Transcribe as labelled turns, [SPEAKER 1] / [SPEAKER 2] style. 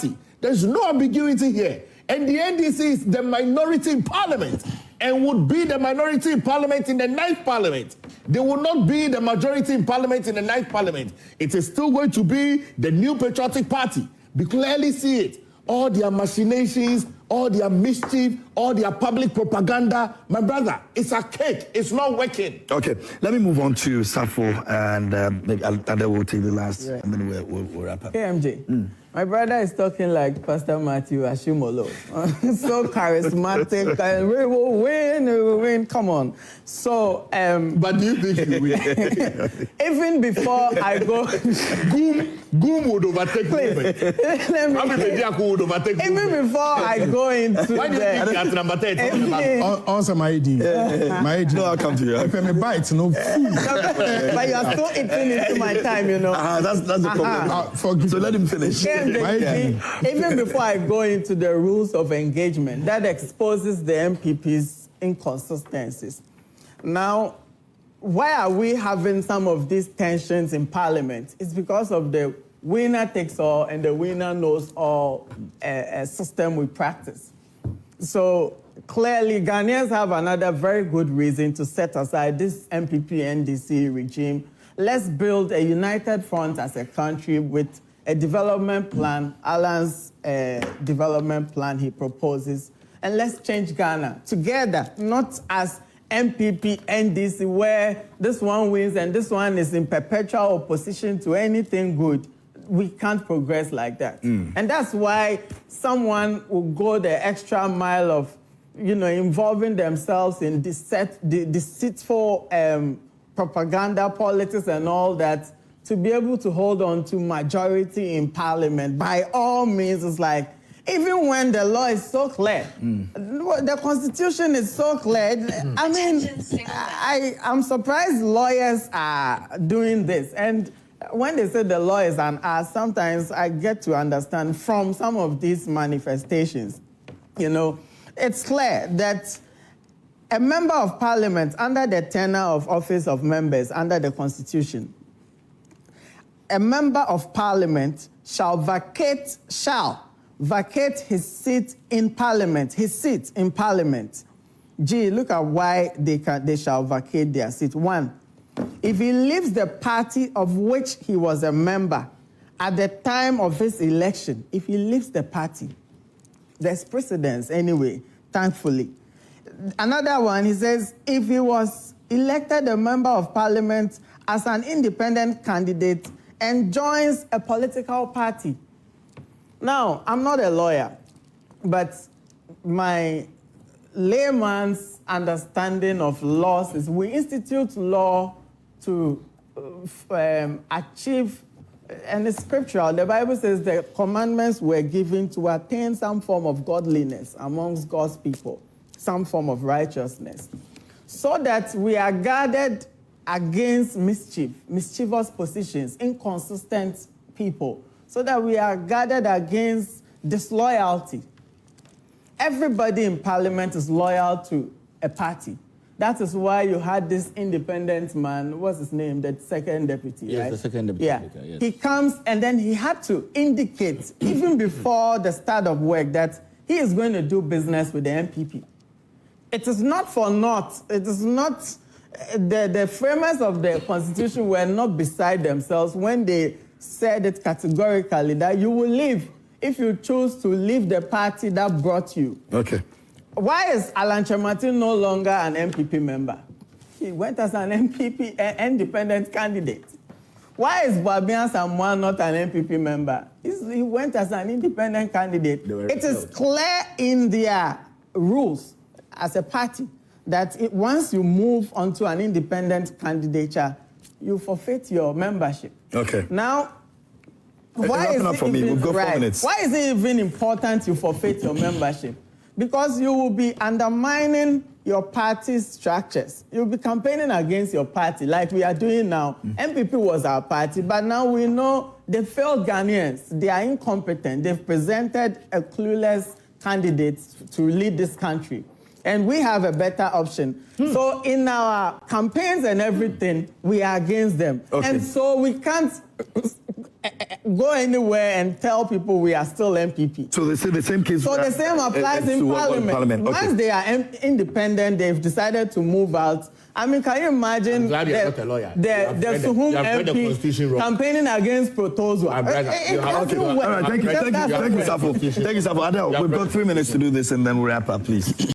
[SPEAKER 1] party. There's no ambiguity here. And the NDC is the minority in parliament and would be the minority in parliament in the 9th parliament. They will not be the majority in parliament in the 9th parliament. It is still going to be the New Patriotic Party. We clearly see it. All their machinations, all their mischief, all their public propaganda. My brother, it's a cake. It's not working.
[SPEAKER 2] Okay, let me move on to Sarfo, and then we'll take the last, and then we'll wrap up.
[SPEAKER 3] KMJ, my brother is talking like Pastor Matthew Ashimolo. So charismatic. We will win. Come on. So,
[SPEAKER 1] but do you think you will?
[SPEAKER 3] Even before I go...
[SPEAKER 1] Goom would overtake movement.
[SPEAKER 3] Even before I go into
[SPEAKER 1] why do you think that's number 10?
[SPEAKER 4] Answer my ID. My ID.
[SPEAKER 2] No, I'll come to you.
[SPEAKER 4] If I'm a bite, no food.
[SPEAKER 3] But you are still eating into my time, you know.
[SPEAKER 2] That's the problem. So let him finish.
[SPEAKER 3] Even before I go into the rules of engagement, that exposes the MPP's inconsistencies. Now, why are we having some of these tensions in Parliament? It's because of the winner takes all and the winner knows all system we practice. So clearly, Ghanaians have another very good reason to set aside this MPP-NDC regime. Let's build a united front as a country with a development plan, Alan's development plan he proposes, and let's change Ghana together, not as MPP, NDC, where this one wins and this one is in perpetual opposition to anything good. We can't progress like that. And that's why someone will go the extra mile of, involving themselves in deceitful propaganda, politics and all that to be able to hold on to majority in Parliament. By all means, it's like, even when the law is so clear, the Constitution is so clear. I mean, I'm surprised lawyers are doing this. And when they say the law is an art, sometimes I get to understand from some of these manifestations. It's clear that a member of Parliament under the tenure of office of members under the Constitution, a member of Parliament shall vacate his seat in Parliament, Look at why they shall vacate their seat. 1, if he leaves the party of which he was a member at the time of his election, if he leaves the party, there's precedence anyway, thankfully. Another one, he says, if he was elected a member of Parliament as an independent candidate and joins a political party. Now, I'm not a lawyer, but my layman's understanding of laws is we institute law to achieve, and it's scriptural. The Bible says the commandments were given to attain some form of godliness amongst God's people, some form of righteousness, so that we are guarded against mischievous positions, inconsistent people, so that we are guarded against disloyalty. Everybody in Parliament is loyal to a party. That is why you had this independent man, what's his name, the second deputy,
[SPEAKER 5] yes,
[SPEAKER 3] right?
[SPEAKER 5] Yes, the second deputy.
[SPEAKER 3] Yeah.
[SPEAKER 5] Speaker, yes. He
[SPEAKER 3] comes and then he had to indicate, even before the start of work, that he is going to do business with the NPP. It is not for naught. It is not, the framers of the Constitution were not beside themselves when they said it categorically that you will leave if you choose to leave the party that brought you.
[SPEAKER 2] Okay.
[SPEAKER 3] Why is Alan Chematin no longer an MPP member? He went as an MPP, independent candidate. Why is Babian Samoa not an MPP member? He went as an independent candidate. It is clear in their rules as a party that once you move onto an independent candidature, you forfeit your membership.
[SPEAKER 2] Okay.
[SPEAKER 3] Now, why is it even important you forfeit your membership? Because you will be undermining your party's structures. You'll be campaigning against your party like we are doing now. NPP was our party, but now we know they failed Ghanaians. They are incompetent. They've presented a clueless candidate to lead this country. And we have a better option. So in our campaigns and everything, we are against them. Okay. And so we can't go anywhere and tell people we are still MPP.
[SPEAKER 2] So they say the same case.
[SPEAKER 3] So the same applies in Parliament.
[SPEAKER 2] Okay.
[SPEAKER 3] Once they are independent, they've decided to move out. I mean, can you imagine
[SPEAKER 1] glad you're not a lawyer.
[SPEAKER 3] the Suhum
[SPEAKER 1] MP
[SPEAKER 3] campaigning against Protozo?
[SPEAKER 1] Okay,
[SPEAKER 2] all right, thank you, Sarfo. Thank you, Sarfo. Adele, we've got 3 minutes to do this and then we'll wrap up, please.